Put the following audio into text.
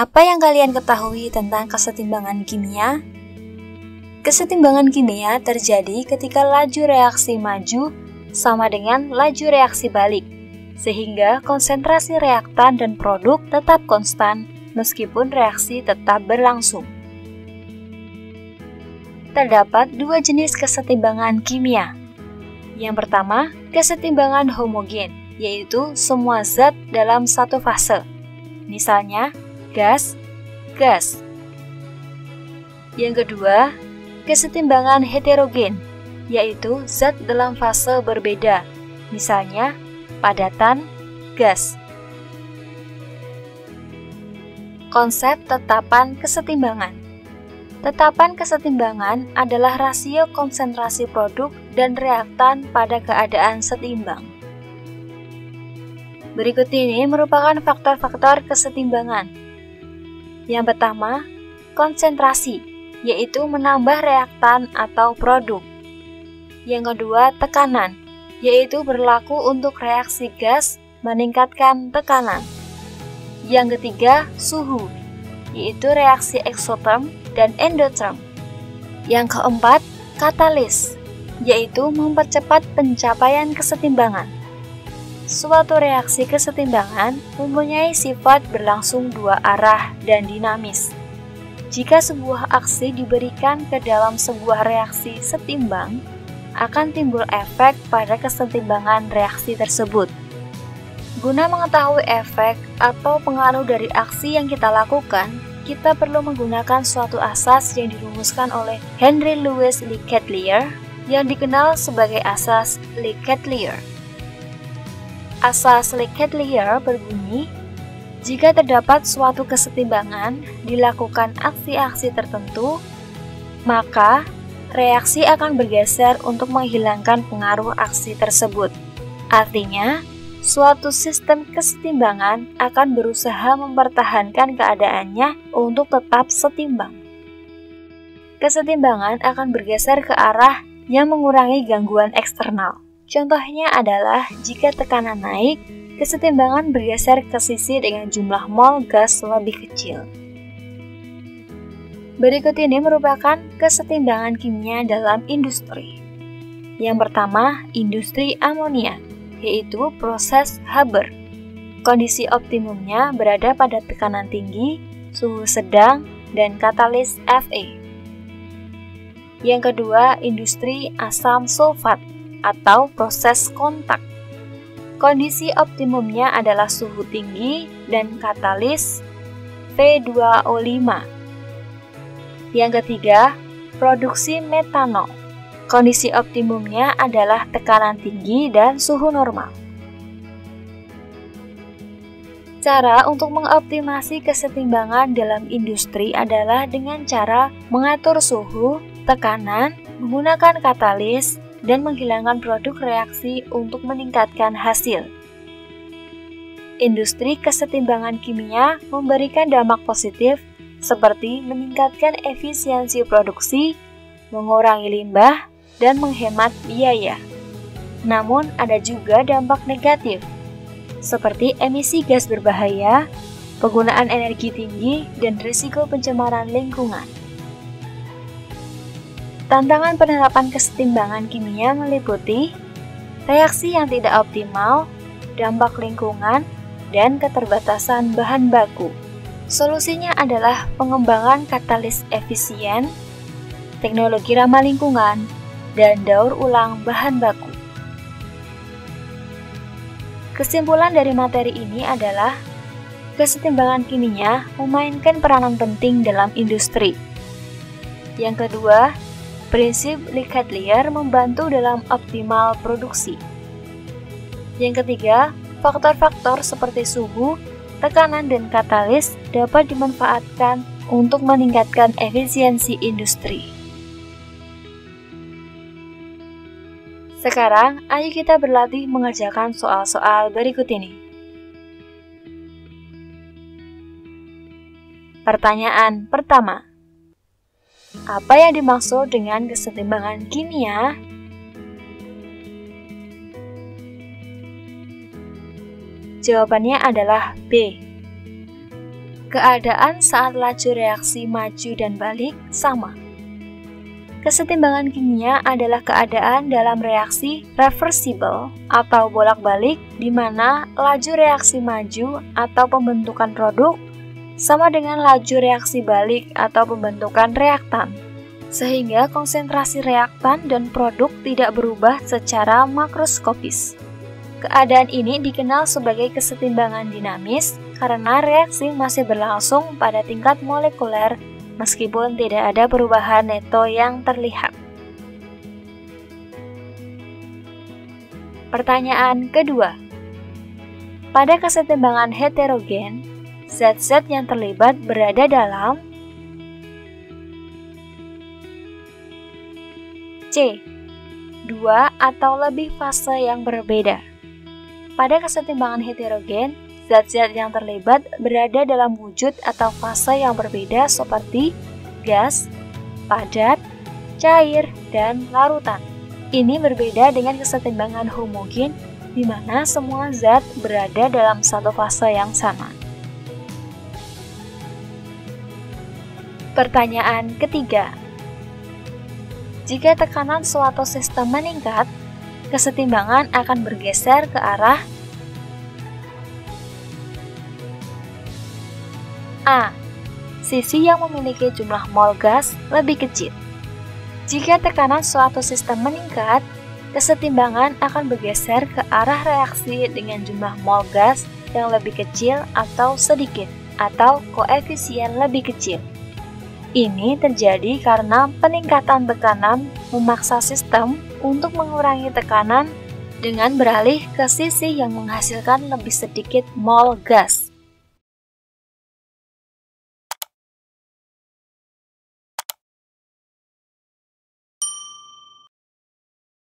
Apa yang kalian ketahui tentang kesetimbangan kimia? Kesetimbangan kimia terjadi ketika laju reaksi maju sama dengan laju reaksi balik, sehingga konsentrasi reaktan dan produk tetap konstan meskipun reaksi tetap berlangsung. Terdapat dua jenis kesetimbangan kimia. Yang pertama, kesetimbangan homogen, yaitu semua zat dalam satu fase. Misalnya, gas. Yang kedua, kesetimbangan heterogen, yaitu zat dalam fase berbeda, misalnya padatan, gas. Konsep tetapan kesetimbangan. Tetapan kesetimbangan adalah rasio konsentrasi produk dan reaktan pada keadaan setimbang. Berikut ini merupakan faktor-faktor kesetimbangan. Yang pertama, konsentrasi, yaitu menambah reaktan atau produk. Yang kedua, tekanan, yaitu berlaku untuk reaksi gas meningkatkan tekanan. Yang ketiga, suhu, yaitu reaksi eksoterm dan endoterm. Yang keempat, katalis, yaitu mempercepat pencapaian kesetimbangan. Suatu reaksi kesetimbangan mempunyai sifat berlangsung dua arah dan dinamis. Jika sebuah aksi diberikan ke dalam sebuah reaksi setimbang, akan timbul efek pada kesetimbangan reaksi tersebut. Guna mengetahui efek atau pengaruh dari aksi yang kita lakukan, kita perlu menggunakan suatu asas yang dirumuskan oleh Henry Louis Leclerc yang dikenal sebagai asas Leclerc. Asas Leclerc berbunyi, jika terdapat suatu kesetimbangan dilakukan aksi-aksi tertentu, maka reaksi akan bergeser untuk menghilangkan pengaruh aksi tersebut. Artinya, suatu sistem kesetimbangan akan berusaha mempertahankan keadaannya untuk tetap setimbang. Kesetimbangan akan bergeser ke arah yang mengurangi gangguan eksternal. Contohnya adalah jika tekanan naik, kesetimbangan bergeser ke sisi dengan jumlah mol gas lebih kecil. Berikut ini merupakan kesetimbangan kimia dalam industri. Yang pertama, industri amonia, yaitu proses Haber. Kondisi optimumnya berada pada tekanan tinggi, suhu sedang, dan katalis Fe. Yang kedua, industri asam sulfat atau proses kontak. Kondisi optimumnya adalah suhu tinggi dan katalis V2O5. Yang ketiga, produksi metanol. Kondisi optimumnya adalah tekanan tinggi dan suhu normal. Cara untuk mengoptimasi kesetimbangan dalam industri adalah dengan cara mengatur suhu, tekanan, menggunakan katalis, dan menghilangkan produk reaksi untuk meningkatkan hasil. Industri kesetimbangan kimia memberikan dampak positif seperti meningkatkan efisiensi produksi, mengurangi limbah, dan menghemat biaya. Namun ada juga dampak negatif, seperti emisi gas berbahaya, penggunaan energi tinggi, dan risiko pencemaran lingkungan. Tantangan penerapan kesetimbangan kimia meliputi reaksi yang tidak optimal, dampak lingkungan, dan keterbatasan bahan baku. Solusinya adalah pengembangan katalis efisien, teknologi ramah lingkungan, dan daur ulang bahan baku. Kesimpulan dari materi ini adalah kesetimbangan kimia memainkan peranan penting dalam industri. Yang kedua, prinsip Leclerc membantu dalam optimal produksi. Yang ketiga, faktor-faktor seperti suhu, tekanan, dan katalis dapat dimanfaatkan untuk meningkatkan efisiensi industri. Sekarang, ayo kita berlatih mengerjakan soal-soal berikut ini. Pertanyaan pertama. Apa yang dimaksud dengan kesetimbangan kimia? Jawabannya adalah B. Keadaan saat laju reaksi maju dan balik sama. Kesetimbangan kimia adalah keadaan dalam reaksi reversible atau bolak-balik di mana laju reaksi maju atau pembentukan produk sama dengan laju reaksi balik atau pembentukan reaktan, sehingga konsentrasi reaktan dan produk tidak berubah secara makroskopis. Keadaan ini dikenal sebagai kesetimbangan dinamis karena reaksi masih berlangsung pada tingkat molekuler meskipun tidak ada perubahan neto yang terlihat. Pertanyaan kedua. Pada kesetimbangan heterogen, zat-zat yang terlibat berada dalam C. Dua atau lebih fase yang berbeda. Pada kesetimbangan heterogen, zat-zat yang terlibat berada dalam wujud atau fase yang berbeda seperti gas, padat, cair, dan larutan. Ini berbeda dengan kesetimbangan homogen di mana semua zat berada dalam satu fase yang sama. Pertanyaan ketiga. Jika tekanan suatu sistem meningkat, kesetimbangan akan bergeser ke arah A. Sisi yang memiliki jumlah mol gas lebih kecil. Jika tekanan suatu sistem meningkat, kesetimbangan akan bergeser ke arah reaksi dengan jumlah mol gas yang lebih kecil atau sedikit, atau koefisien lebih kecil. Ini terjadi karena peningkatan tekanan memaksa sistem untuk mengurangi tekanan dengan beralih ke sisi yang menghasilkan lebih sedikit mol gas.